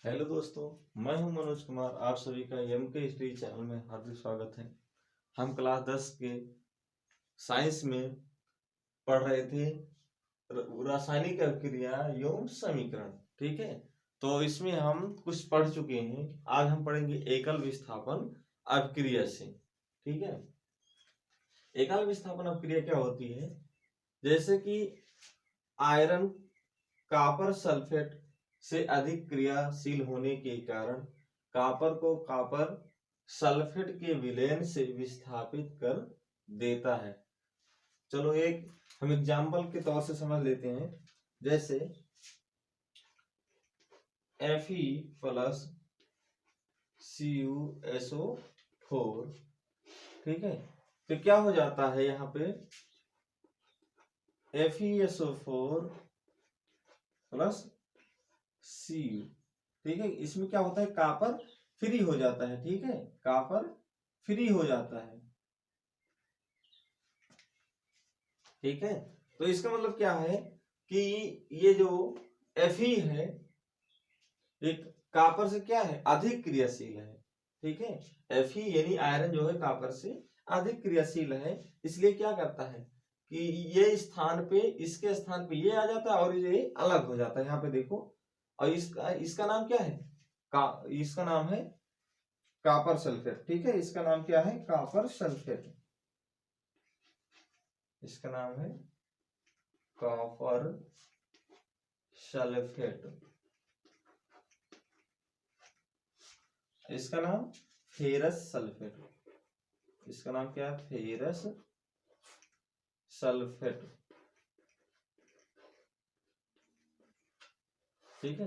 Hello दोस्तों, मैं हूं मनोज कुमार। आप सभी का एम के हिस्ट्री चैनल में हार्दिक स्वागत है। हम क्लास 10 के साइंस में पढ़ रहे थे रासायनिक अभिक्रिया एवं समीकरण। ठीक है, तो इसमें हम कुछ पढ़ चुके हैं। आज हम पढ़ेंगे एकल विस्थापन अभिक्रिया से। ठीक है, एकल विस्थापन अभिक्रिया क्या होती है? जैसे कि आयरन कॉपर सल्फेट से अधिक क्रियाशील होने के कारण कॉपर को कॉपर सल्फेट के विलयन से विस्थापित कर देता है। चलो एक हम एग्जाम्पल के तौर से समझ लेते हैं। जैसे Fe प्लस CuSO4। ठीक है, तो क्या हो जाता है यहाँ पे FeSO4 प्लस Cu। ठीक है, इसमें क्या होता है, कॉपर फ्री हो जाता है। ठीक है, कॉपर फ्री हो जाता है। ठीक है, तो इसका मतलब क्या है कि ये जो Fe है एक कॉपर से क्या है, अधिक क्रियाशील है। ठीक है, Fe यानी आयरन जो है कॉपर से अधिक क्रियाशील है, इसलिए क्या करता है कि ये स्थान पे इसके स्थान पे ये आ जाता है और ये अलग हो जाता है। यहाँ पे देखो, और इसका नाम क्या है, इसका नाम है कॉपर सल्फेट। ठीक है, इसका नाम क्या है, कॉपर सल्फेट। इसका नाम है कॉपर सल्फेट। इसका नाम फेरस सल्फेट। इसका नाम क्या है, फेरस सल्फेट। ठीक है,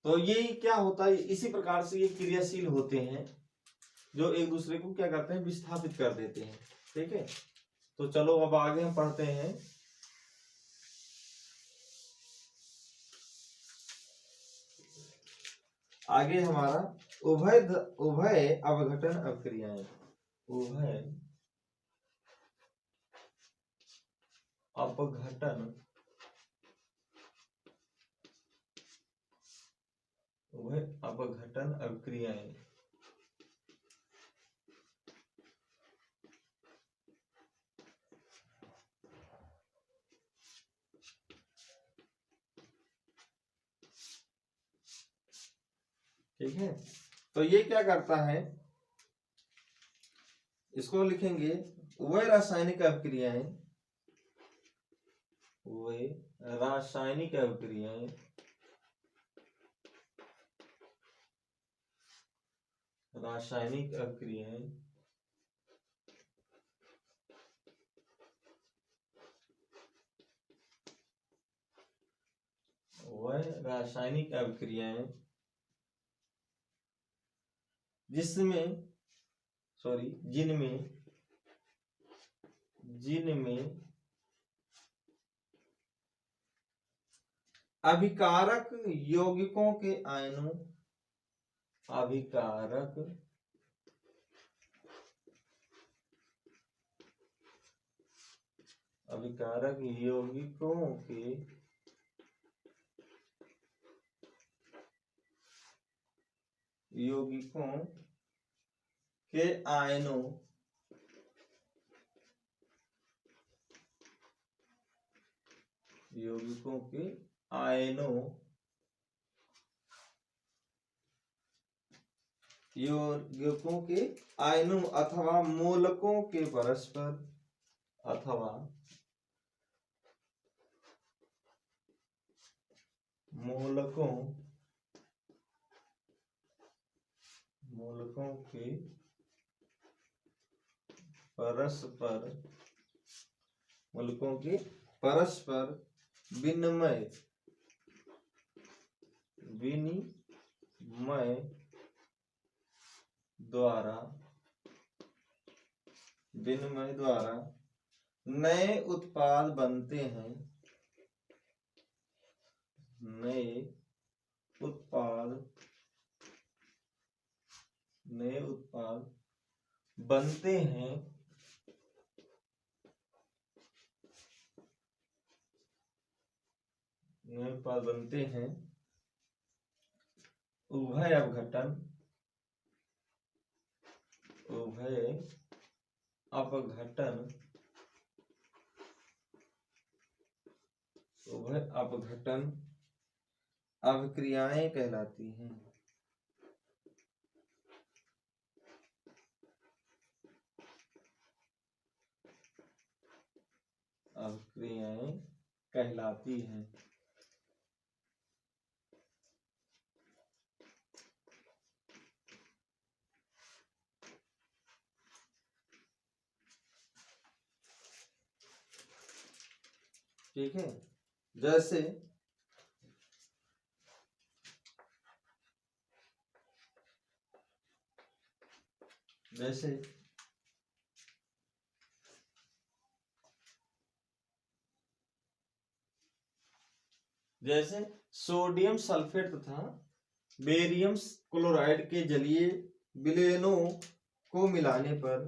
तो ये क्या होता है, इसी प्रकार से ये क्रियाशील होते हैं जो एक दूसरे को क्या करते हैं, विस्थापित कर देते हैं। ठीक है, तो चलो अब आगे हम पढ़ते हैं। आगे हमारा उभय अपघटन अभिक्रियाएं। उभय अपघटन उभय अपघटन अभिक्रियाएं। ठीक है, तो ये क्या करता है, इसको लिखेंगे उभय रासायनिक अभिक्रियाएं। उभय रासायनिक अभिक्रियाएं रासायनिक अभिक्रियाएं वह रासायनिक अभिक्रियाएं जिसमें सॉरी जिनमें जिनमें अभिकारक यौगिकों के आयनों अभिकारक अभिकारक यौगिकों के आयनों यौगिकों के आयनों यौगिकों के आयनों अथवा मूलकों के परस्पर अथवा मूलकों के परस्पर मूलकों के परस्पर विनिमय द्वारा नए उत्पाद बनते हैं। नए उत्पाद बनते हैं। नए उत्पाद बनते हैं उभय अपघटन अभिक्रियाएं कहलाती हैं। अभिक्रियाएं कहलाती हैं। ठीक है, जैसे सोडियम सल्फेट तथा बेरियम क्लोराइड के जलीय विलयनों को मिलाने पर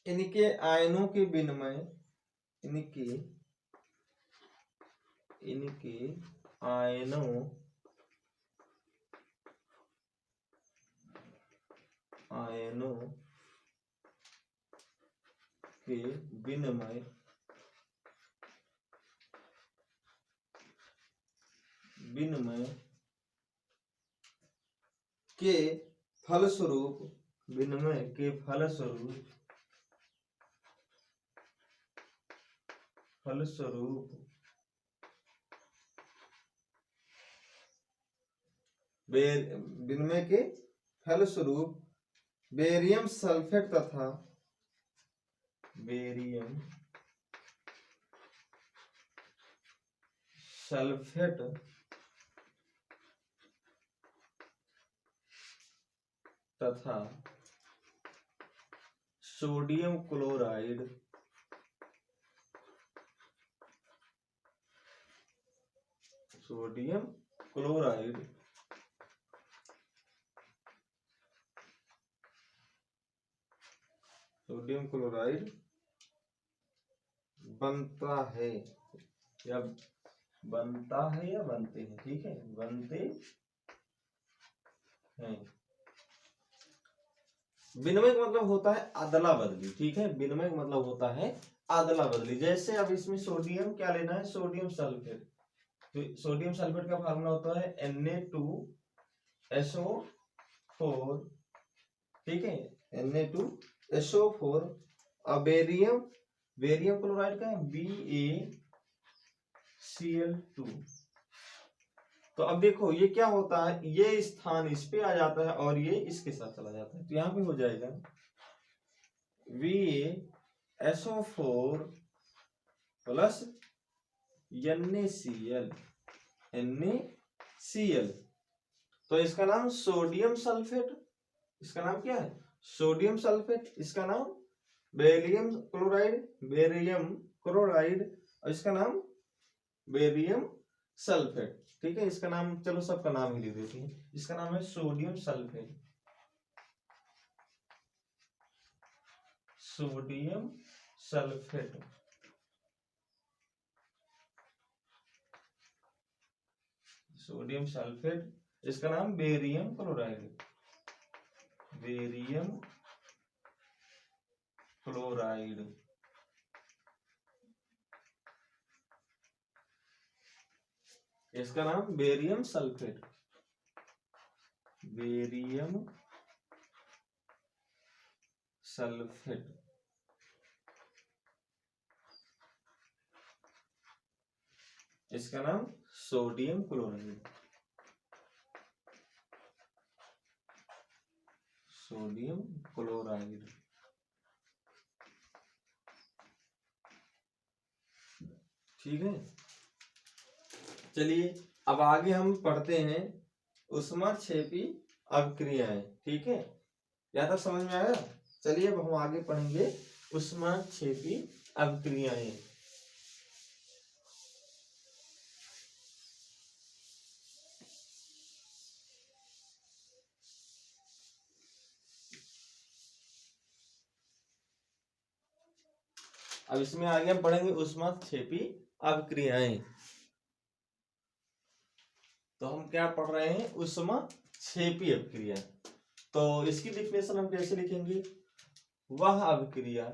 इनके आयनों के विनिमय के फलस्वरूप बेरियम सल्फेट तथा सोडियम क्लोराइड बनता है या बनते हैं। ठीक है, बनते हैं। विनिमय का मतलब होता है अदला बदली। ठीक है, विनिमय का मतलब होता है अदला बदली। जैसे अब इसमें सोडियम क्या लेना है, सोडियम सल्फेट। तो सोडियम सल्फेट का फार्मूला होता है Na2SO4। ठीक है, Na2SO4। और बेरियम क्लोराइड का है BaCl2। तो अब देखो ये क्या होता है, ये स्थान इस पे आ जाता है और ये इसके साथ चला जाता है। तो यहां पे हो जाएगा VaSO4 प्लस NaCl। तो इसका नाम सोडियम सल्फेट, इसका नाम क्या है, सोडियम सल्फेट। इसका नाम बेरियम क्लोराइड और इसका नाम बेरियम सल्फेट। ठीक है, इसका नाम चलो सबका नाम ही लिख देते हैं। इसका नाम है सोडियम सल्फेट। Sodium sulphate. इसका नाम बेरियम क्लोराइड। इसका नाम बेरियम सल्फेट। इसका नाम सोडियम क्लोराइड। ठीक है, चलिए अब आगे हम पढ़ते हैं ऊष्माक्षेपी अभिक्रियाएं। ठीक है, यहाँ तक समझ में आया। चलिए अब हम आगे पढ़ेंगे ऊष्माक्षेपी अभिक्रियाएं। अब इसमें आगे हम पढ़ेंगे ऊष्माक्षेपी अभिक्रियाएं। तो हम क्या पढ़ रहे हैं, ऊष्माक्षेपी अभिक्रिया। तो इसकी डिफिनेशन हम कैसे लिखेंगे, वह अभिक्रिया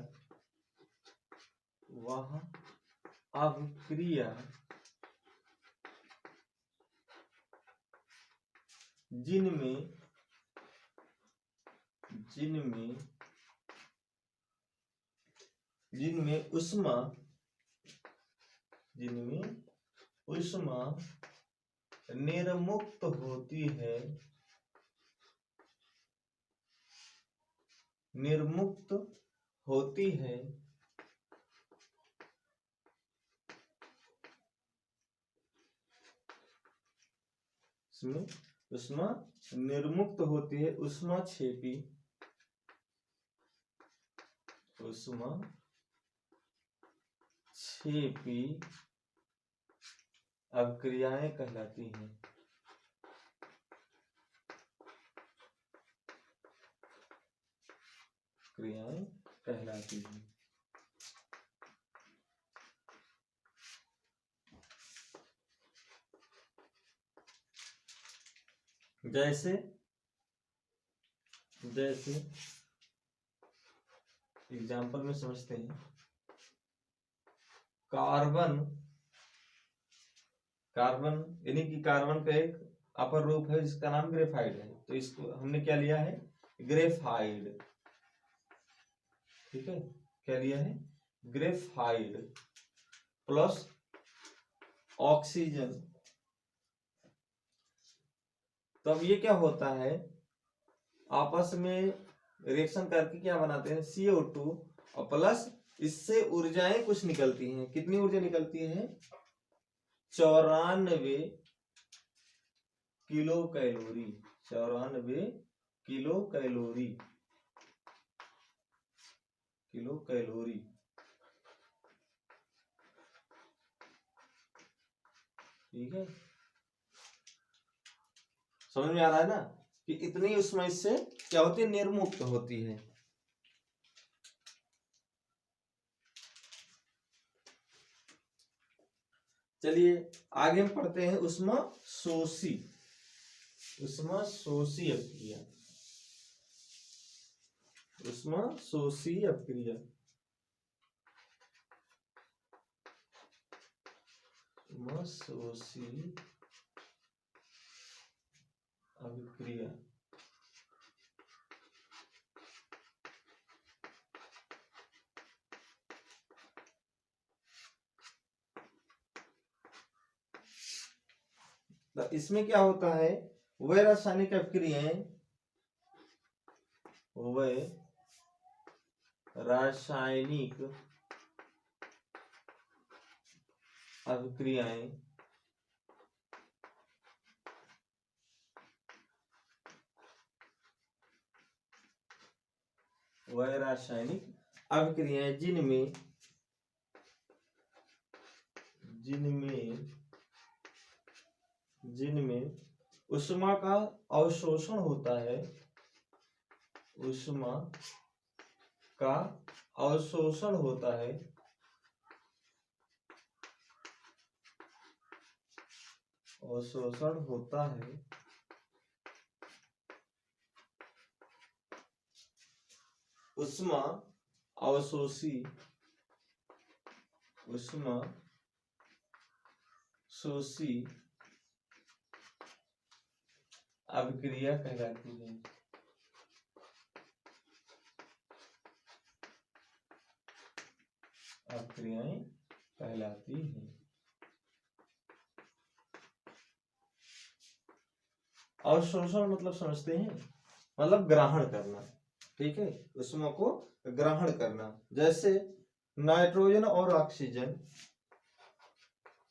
जिनमें ऊष्मा निर्मुक्त होती है इसमें ऊष्मा निर्मुक्त होती है ऊष्माक्षेपी अभिक्रियाएं कहलाती हैं। क्रियाएं कहलाती हैं। जैसे एग्जाम्पल में समझते हैं, कार्बन यानी कि कार्बन का एक अपर रूप है जिसका नाम ग्रेफाइड है। तो इसको हमने क्या लिया है, ग्रेफाइड। ठीक है, क्या लिया है, ग्रेफाइड प्लस ऑक्सीजन। तब ये क्या होता है, आपस में रिएक्शन करके क्या बनाते हैं, CO2 और प्लस इससे ऊर्जाएं कुछ निकलती हैं। कितनी ऊर्जा निकलती है, 94 किलो कैलोरी। 94 kilo calorie. ठीक है, समझ में आ रहा है ना कि इतनी ऊष्मा इससे क्या होती है, निर्मुक्त होती है। चलिए आगे हम पढ़ते हैं ऊष्मा शोषी अभिक्रिया। ऊष्मा शोषी अभिक्रिया तो इसमें क्या होता है, वह रासायनिक अभिक्रियाएं जिनमें ऊष्मा का अवशोषण होता है, ऊष्मा शोषी अभिक्रिया कहलाती है। अभिक्रियाएं कहलाती हैं। अवशोषण मतलब समझते हैं, मतलब ग्रहण करना। ठीक है, ऊष्मा को ग्रहण करना। जैसे नाइट्रोजन और ऑक्सीजन,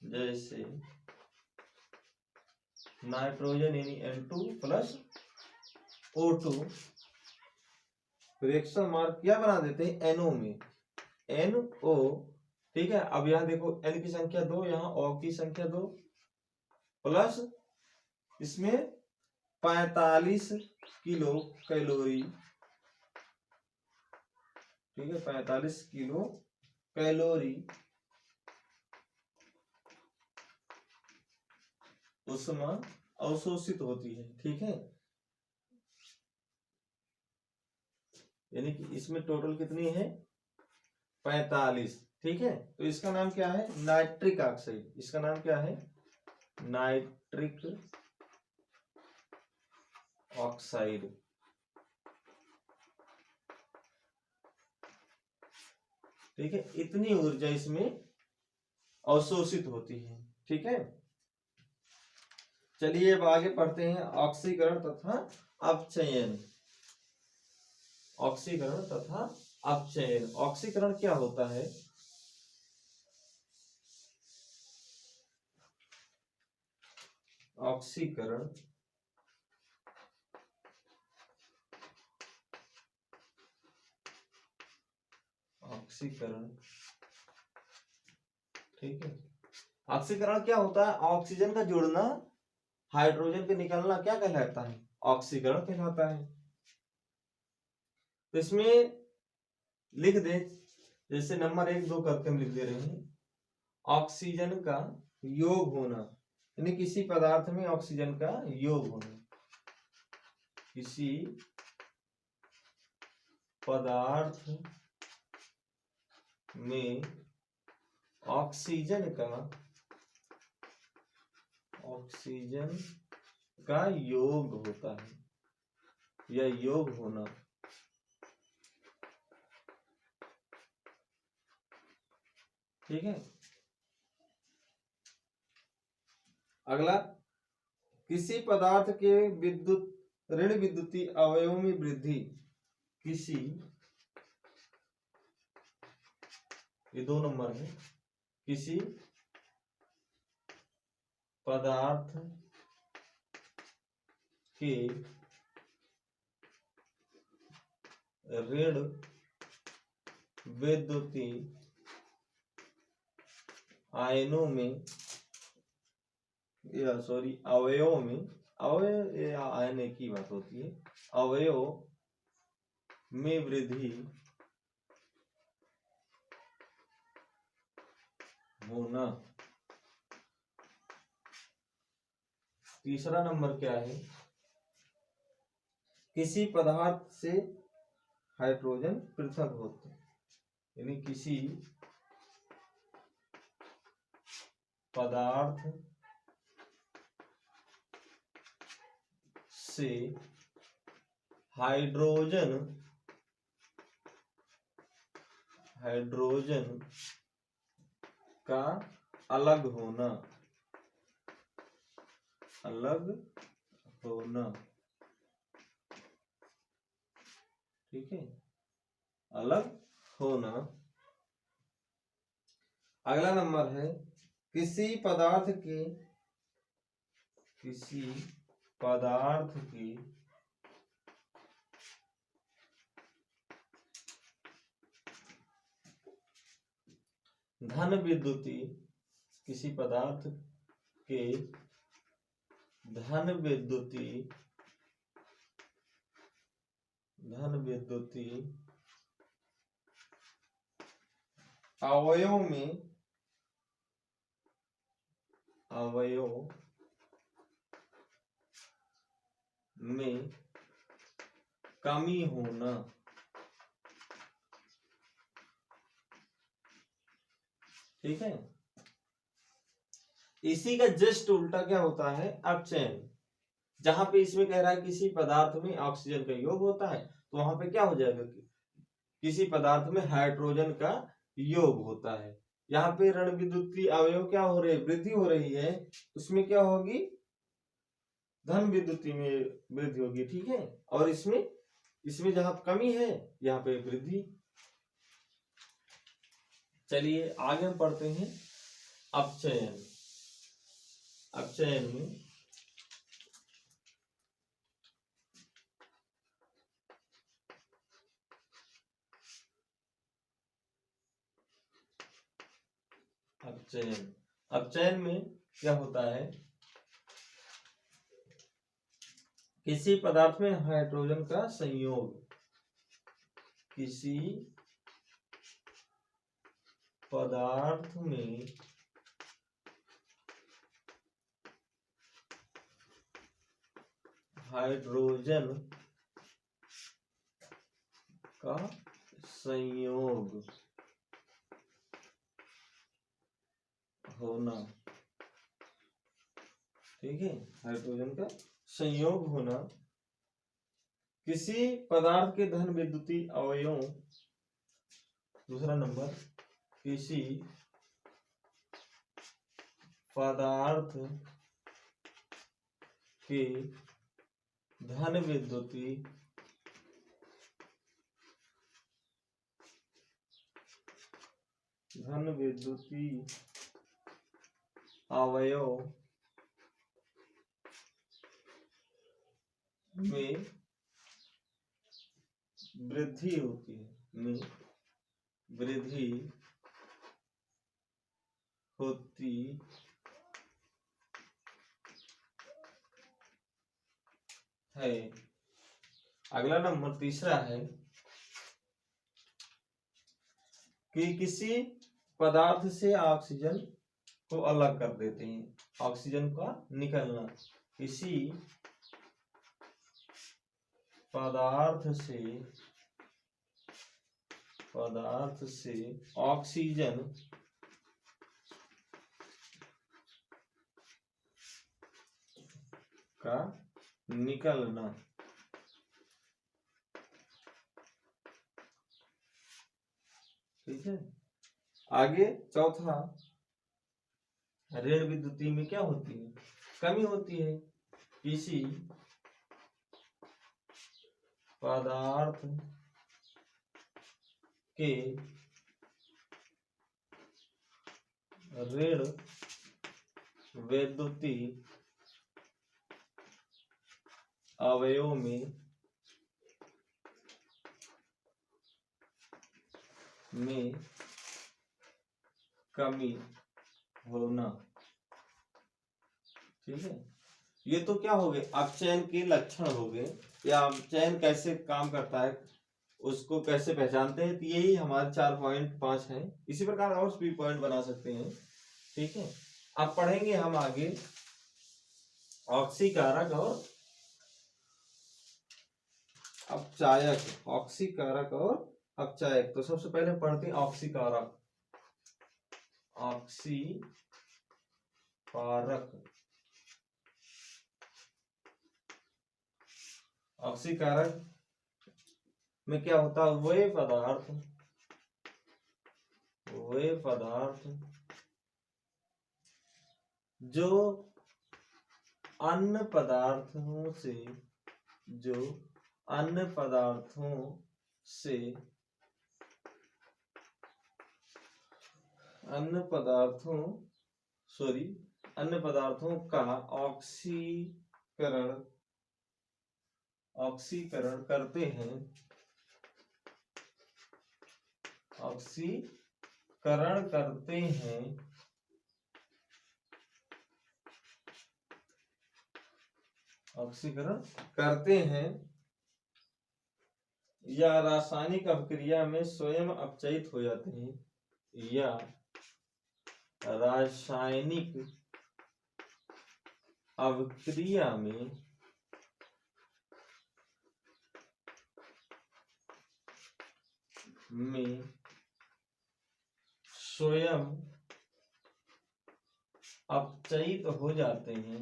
जैसे नाइट्रोजन यानी N2 plus O2 reaction mark क्या बना देते हैं, NO में। NO, ठीक है। अब यहाँ देखो N की संख्या 2, यहाँ O की संख्या 2, प्लस इसमें 45 किलो कैलोरी, ठीक है, 45 किलो कैलोरी ऊष्मा अवशोषित होती है, ठीक है। यानी कि इसमें टोटल कितनी है, 45, ठीक है। तो इसका नाम क्या है, नाइट्रिक ऑक्साइड। इसका नाम क्या है, नाइट्रिक ऑक्साइड, ठीक है। इतनी ऊर्जा इसमें अवशोषित होती है, ठीक है। चलिए अब आगे पढ़ते हैं ऑक्सीकरण तथा अपचयन। ऑक्सीकरण तथा अपचयन। ऑक्सीकरण क्या होता है, ऑक्सीकरण ऑक्सीकरण, ठीक है। ऑक्सीकरण क्या होता है, ऑक्सीजन का जुड़ना, हाइड्रोजन के निकलना, क्या कहलाता है, ऑक्सीकरण कहलाता है। तो इसमें लिख दे, जैसे नंबर 1, 2 करके हम लिख दे रहे हैं। ऑक्सीजन का योग होना, यानी किसी पदार्थ में ऑक्सीजन का योग होना, किसी पदार्थ में ऑक्सीजन का योग होता है, या योग होना, ठीक है। अगला, किसी पदार्थ के ऋण विद्युतीय अवयव में वृद्धि, किसी, ये 2 नंबर है, किसी पदार्थ के ऋण विद्युतीय आयनों में, या सॉरी अवयव में, अवयव या आयन एक ही बात होती है, अवयव में वृद्धि होना। तीसरा नंबर क्या है, किसी पदार्थ से हाइड्रोजन पृथक होते, यानी किसी पदार्थ से हाइड्रोजन का अलग होना, ठीक है, अलग होना। अगला नंबर है, किसी पदार्थ की धन विद्युतीय, किसी पदार्थ के धन विद्युतीय अवयव में कमी होना, ठीक है। इसी का जस्ट उल्टा क्या होता है, अपचयन। जहां पे इसमें कह रहा है किसी पदार्थ में ऑक्सीजन का योग होता है, तो वहां पे क्या हो जाएगा, किसी पदार्थ में हाइड्रोजन का योग होता है। यहाँ पे ऋण विद्युतीय अवयव क्या हो रहे, वृद्धि हो रही है, उसमें क्या होगी, धन विद्युतीय में वृद्धि होगी, ठीक है। और इसमें जहां कमी है, यहाँ पे वृद्धि। चलिए आगे हम पढ़ते हैं अपचयन। अपचयन में अपचयन। अपचयन में क्या होता है, किसी पदार्थ में हाइड्रोजन का संयोग, किसी पदार्थ में हाइड्रोजन का संयोग होना, ठीक है, हाइड्रोजन का संयोग होना किसी पदार्थ के धन विद्युतीय अवयवों, दूसरा नंबर, किसी पदार्थ के धन विद्युतीय अवयव में वृद्धि होती है, में वृद्धि होती है। अगला नंबर तीसरा है कि किसी पदार्थ से ऑक्सीजन को अलग कर देते हैं, ऑक्सीजन का निकलना, किसी पदार्थ से ऑक्सीजन का निकलना, ठीक है। आगे चौथा, ऋण विद्युतीय में क्या होती है, कमी होती है, किसी पदार्थ के ऋण विद्युतीय अवयव में कमी होना, ठीक है। ये तो क्या हो गए, अपचयन के लक्षण हो गए, या अपचयन कैसे काम करता है, उसको कैसे पहचानते हैं, तो यही हमारे 4.5 है। इसी प्रकार और भी पॉइंट बना सकते हैं, ठीक है। अब पढ़ेंगे हम आगे ऑक्सीकारक और अपचायक, ऑक्सीकारक और अपचायक। तो सबसे पहले पढ़ते हैं ऑक्सीकारक। ऑक्सीकारक में क्या होता है, वे पदार्थ जो अन्य पदार्थों का ऑक्सीकरण करते हैं, या रासायनिक अभिक्रिया में स्वयं अपचयित हो जाते हैं, या रासायनिक अभिक्रिया में स्वयं अपचयित हो जाते हैं,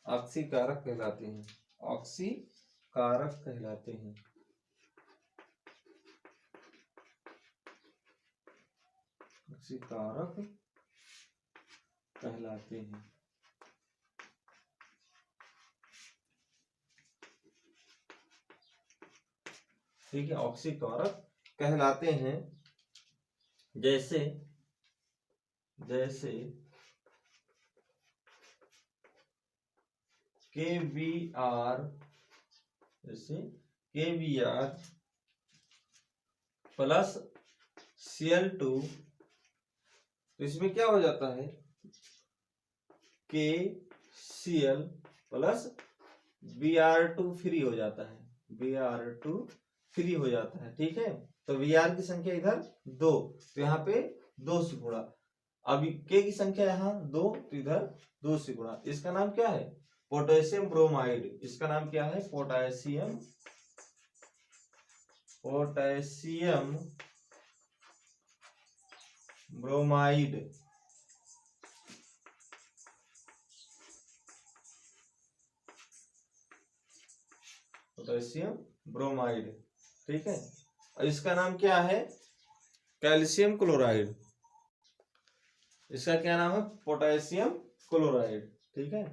ऑक्सीकारक कहलाते हैं, ऑक्सीकारक कहलाते हैं। ऑक्सीकारक कहलाते हैं। ठीक है, ऑक्सीकारक कहलाते हैं। जैसे KBr, जैसे KBr प्लस Cl2, तो इसमें क्या हो जाता है, KCl प्लस Br2 फ्री हो जाता है, Br2 फ्री हो जाता है। ठीक है, तो Br की संख्या इधर 2, तो यहाँ पे 2 से गुणा, अभी K की संख्या यहाँ 2, तो इधर 2 से गुणा। इसका नाम क्या है, पोटेशियम ब्रोमाइड। इसका नाम क्या है, पोटेशियम ब्रोमाइड। Potassium bromide. ठीक है, और इसका नाम क्या है, कैल्शियम क्लोराइड। इसका क्या नाम है, पोटेशियम क्लोराइड। ठीक है,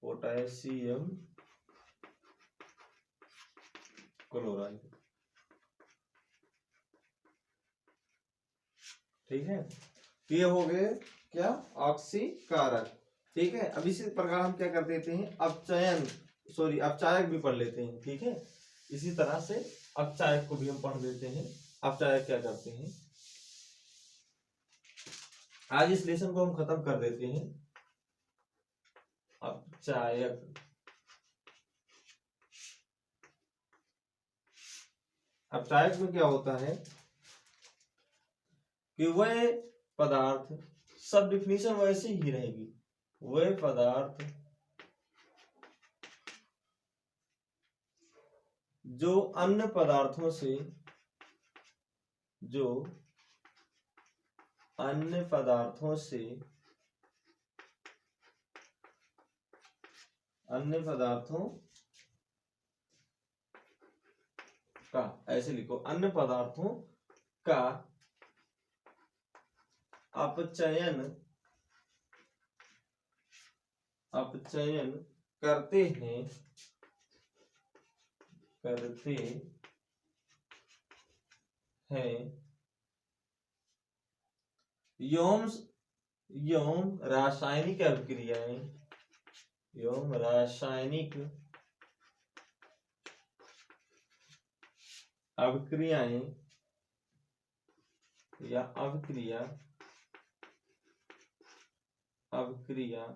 पोटेशियम क्लोराइड। ठीक है, तो ये हो गए क्या, ऑक्सीकारक। ठीक है, अब इसी प्रकार हम क्या कर देते हैं, अपचायक भी पढ़ लेते हैं। ठीक है, इसी तरह से अपचायक को भी हम पढ़ लेते हैं। अपचायक क्या करते हैं, आज इस लेसन को हम खत्म कर देते हैं। अपचायक, अपचायक में क्या होता है कि वह पदार्थ, सब डिफिनीशन वैसे ही रहेगी, वह पदार्थ जो अन्य पदार्थों से, जो अन्य पदार्थों से, अन्य पदार्थों का, ऐसे लिखो, अन्य पदार्थों का अपचयन, अपचयन करते हैं, करते हैं यौन रासायनिक अभिक्रियाएं, यौन रासायनिक अभिक्रियाएं या अभिक्रिया, अभिक्रिया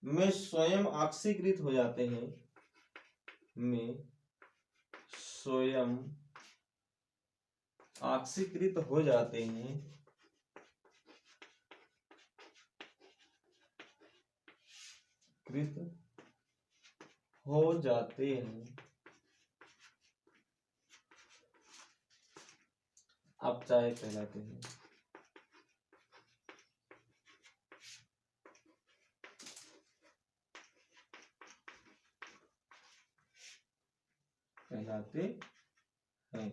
में स्वयं ऑक्सीकृत हो जाते हैं, में स्वयं ऑक्सीकृत हो जाते हैं, कृत हो जाते हैं, अपचायक कहलाते हैं। कहलाते हैं।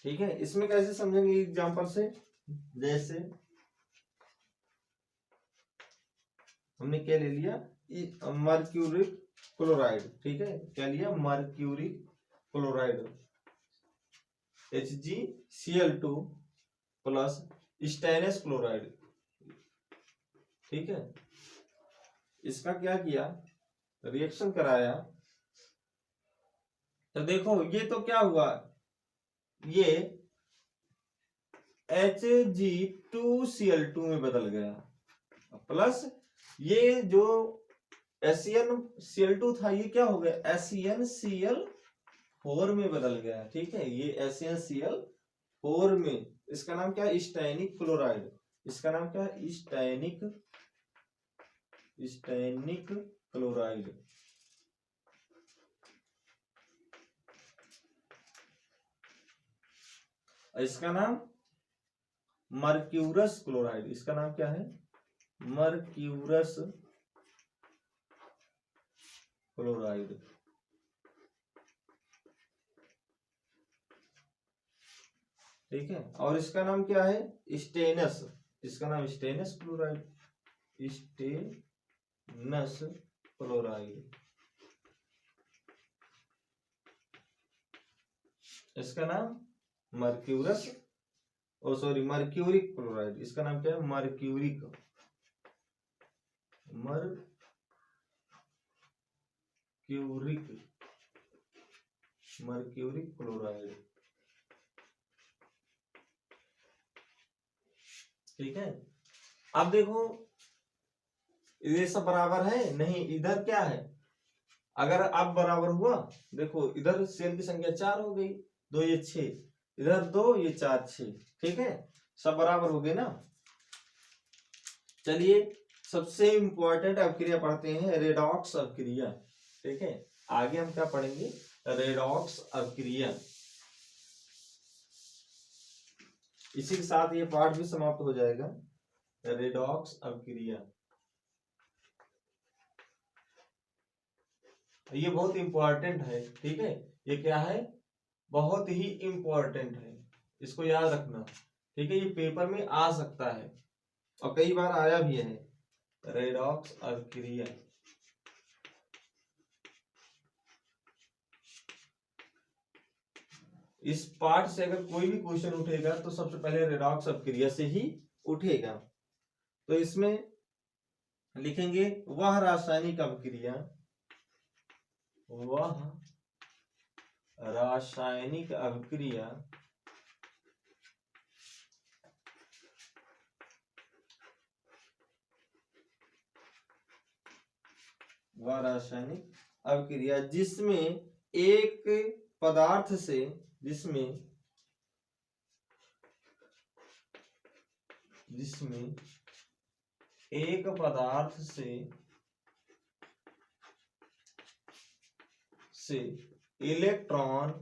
ठीक है, इसमें कैसे समझेंगे एग्जांपल से, जैसे हमने क्या ले लिया, मर्क्यूरिक क्लोराइड। ठीक है, क्या लिया, mercuric chloride, HgCl2 plus stannous chloride. ठीक है, इसका क्या किया, रिएक्शन कराया, तो देखो ये तो क्या हुआ, ये Hg2Cl2 में बदल गया, प्लस ये जो SeNCl2 था, ये क्या हो गया, SeNCl4 में बदल गया। ठीक है, ये SeNCl4 में, इसका नाम क्या है, स्टैनिक क्लोराइड। इसका नाम क्या है, स्टैनिक क्लोराइड। इसका नाम मर्क्यूरस क्लोराइड। इसका नाम क्या है, मर्क्यूरस क्लोराइड। ठीक है, और इसका नाम क्या है, स्टेनस। इसका नाम स्टेनस क्लोराइड, स्टेनस क्लोराइड। इसका नाम मर्क्यूरस, ओ सॉरी मर्क्यूरिक क्लोराइड, इसका नाम क्या है? Mercuric, mercuric chloride. ठीक है, अब देखो ये सब बराबर है नहीं, इधर क्या है? अगर अब बराबर हुआ, देखो इधर सेल की संख्या 4 हो गई, 2 ये 6, इधर 2 ये 4 6, ठीक है, सब बराबर हो गए ना। चलिए सबसे इंपॉर्टेंट अभिक्रिया पढ़ते हैं, रेडॉक्स अभिक्रिया। ठीक है, आगे हम क्या पढ़ेंगे? रेडॉक्स अभिक्रिया। इसी के साथ ये पाठ भी समाप्त हो जाएगा, रेडॉक्स अभिक्रिया। ये बहुत इंपॉर्टेंट है, ठीक है, ये क्या है? बहुत ही इंपॉर्टेंट है, इसको याद रखना। ठीक है, ये पेपर में आ सकता है और कई बार आया भी है, रेडॉक्स अभिक्रिया। इस पाठ से अगर कोई भी क्वेश्चन उठेगा तो सबसे पहले रेडॉक्स अभिक्रिया से ही उठेगा। तो इसमें लिखेंगे वह रासायनिक अभिक्रिया, वह रासायनिक अभिक्रिया वह रासायनिक अभिक्रिया जिसमें एक पदार्थ से, जिसमें एक पदार्थ से इलेक्ट्रॉन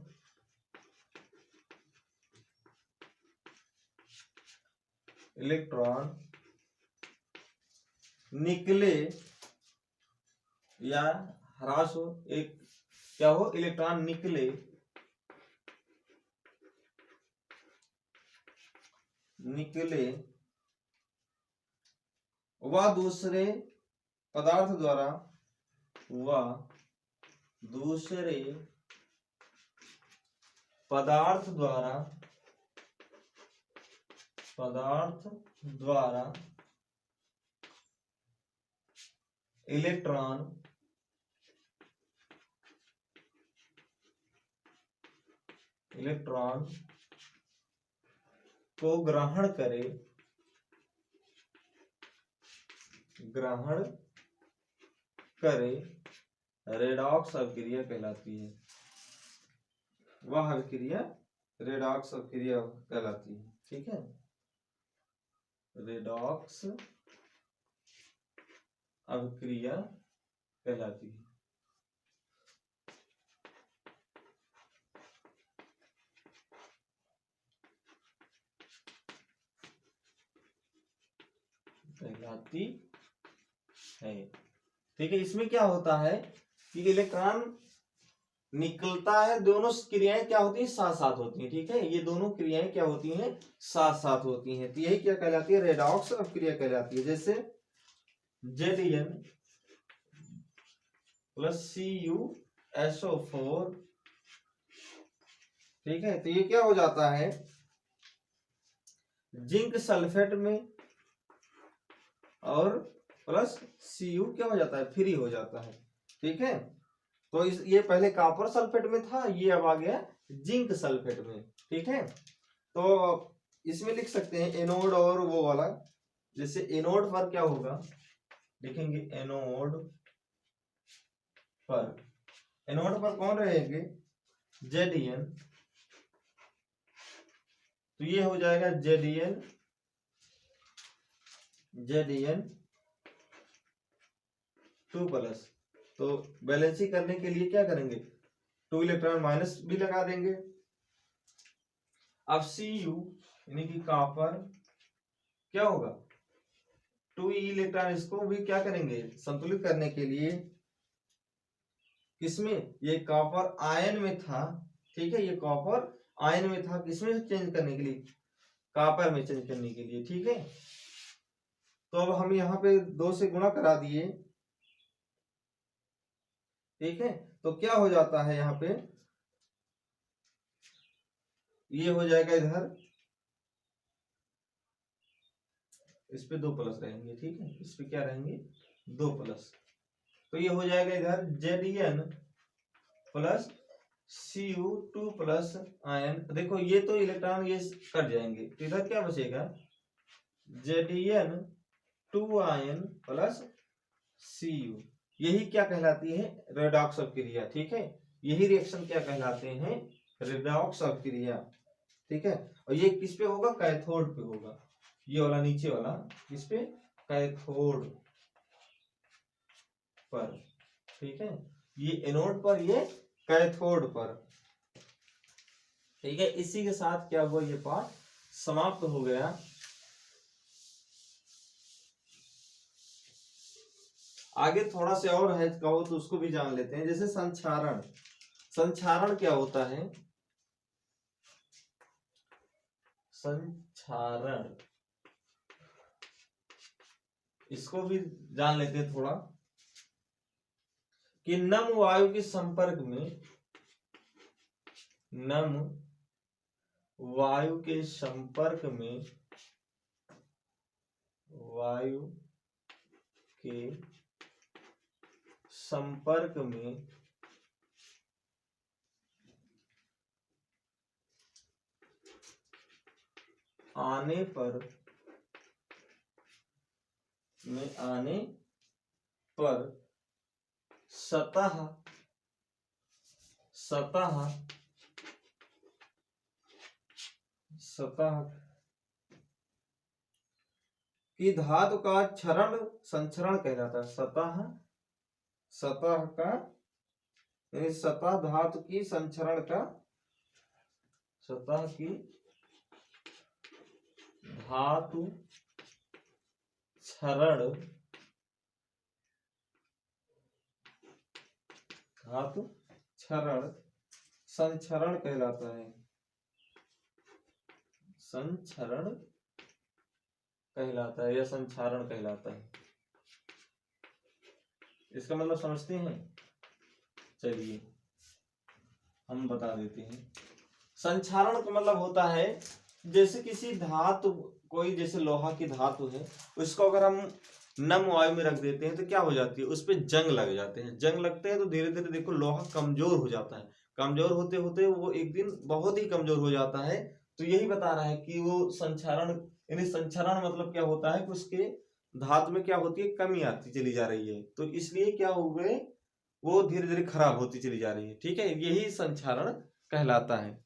निकले या ह्रास हो, एक क्या हो? इलेक्ट्रॉन निकले, वह दूसरे पदार्थ द्वारा, इलेक्ट्रॉन को ग्रहण करे, रेडॉक्स अभिक्रिया कहलाती है। वह अभिक्रिया रेडॉक्स अभिक्रिया कहलाती है। ठीक है, रेडॉक्स अभिक्रिया कहलाती है। ठीक है, इसमें क्या होता है कि इलेक्ट्रॉन निकलता है, दोनों क्रियाएं क्या होती हैं? साथ साथ होती हैं। ठीक है, ये दोनों क्रियाएं क्या होती हैं? साथ साथ होती हैं, तो यही क्या कहलाती है? रेडॉक्स अभिक्रिया कहलाती है। जैसे Zn प्लस CuSO4, ठीक है, तो ये क्या हो जाता है? जिंक सल्फेट में, और प्लस Cu क्या हो जाता है? फ्री हो जाता है। ठीक है, तो ये पहले कॉपर सल्फेट में था, ये अब आ गया जिंक सल्फेट में। ठीक है, तो इसमें लिख सकते हैं एनोड और वो वाला। जैसे एनोड पर क्या होगा, लिखेंगे एनोड पर कौन रहेंगे? Zn, तो ये हो जाएगा Zn2+, तो बैलेंसिंग करने के लिए क्या करेंगे? 2 इलेक्ट्रॉन माइनस भी लगा देंगे। अब Cu यानी कि कॉपर क्या होगा? 2 इलेक्ट्रॉन, इसको भी क्या करेंगे? संतुलित करने के लिए, किसमें? ये कॉपर आयन में था। ठीक है, ये कॉपर आयन में था, किसमें चेंज करने के लिए? कॉपर में चेंज करने के लिए। ठीक है, तो अब हम यहाँ पे 2 से गुणा करा दिए। ठीक है, तो क्या हो जाता है यहाँ पे? ये हो जाएगा इधर, इस पे 2 प्लस रहेंगे, ठीक है, इस पे क्या रहेंगे 2 प्लस, तो ये हो जाएगा इधर Zn plus Cu2 plus ion. देखो ये तो इलेक्ट्रॉन ये कट जाएंगे, तो इधर क्या बचेगा Zn 2 आयन प्लस Cu। यही क्या कहलाती है रेडॉक्स अभिक्रिया, ठीक है, यही रिएक्शन क्या कहलाते हैं रेडॉक्स अभिक्रिया, ठीक है। और ये किस पे होगा कैथोड पे होगा, ये वाला नीचे वाला किस पे कैथोड पर, ठीक है, ये एनोड पर ये कैथोड पर, ठीक है। इसी के साथ क्या हुआ ये पाठ समाप्त हो गया। आगे थोड़ा से और है कहो तो उसको भी जान लेते हैं, जैसे संक्षारण। संक्षारण क्या होता है, संक्षारण इसको भी जान लेते हैं थोड़ा, कि नम वायु के संपर्क में, नम वायु के संपर्क में, वायु के संपर्क में आने पर, सतह की धातु का क्षरण संक्षरण कहलाता है। सतह का यानी सतह धातु की संक्षरण का, सतह की धातु क्षरण, धातु क्षरण संक्षरण कहलाता है, संक्षरण कहलाता है या संक्षारण कहलाता है। इसका मतलब समझते हैं, चलिए हम बता देते हैं। संक्षारण का मतलब होता है जैसे किसी धातु, कोई जैसे लोहा की धातु है, उसको अगर हम नम वायु में रख देते हैं तो क्या हो जाती है, उस पे जंग लग जाते हैं, जंग लगते हैं तो धीरे धीरे देखो लोहा कमजोर हो जाता है, कमजोर होते होते वो एक दिन बहुत ही कमजोर हो जाता है। तो यही बता रहा है कि वो संक्षारण, यानी संक्षारण मतलब क्या होता है कि उसके धातु में क्या होती है कमी आती चली जा रही है, तो इसलिए क्या हो गए वो धीरे धीरे खराब होती चली जा रही है, ठीक है, यही संक्षारण कहलाता है।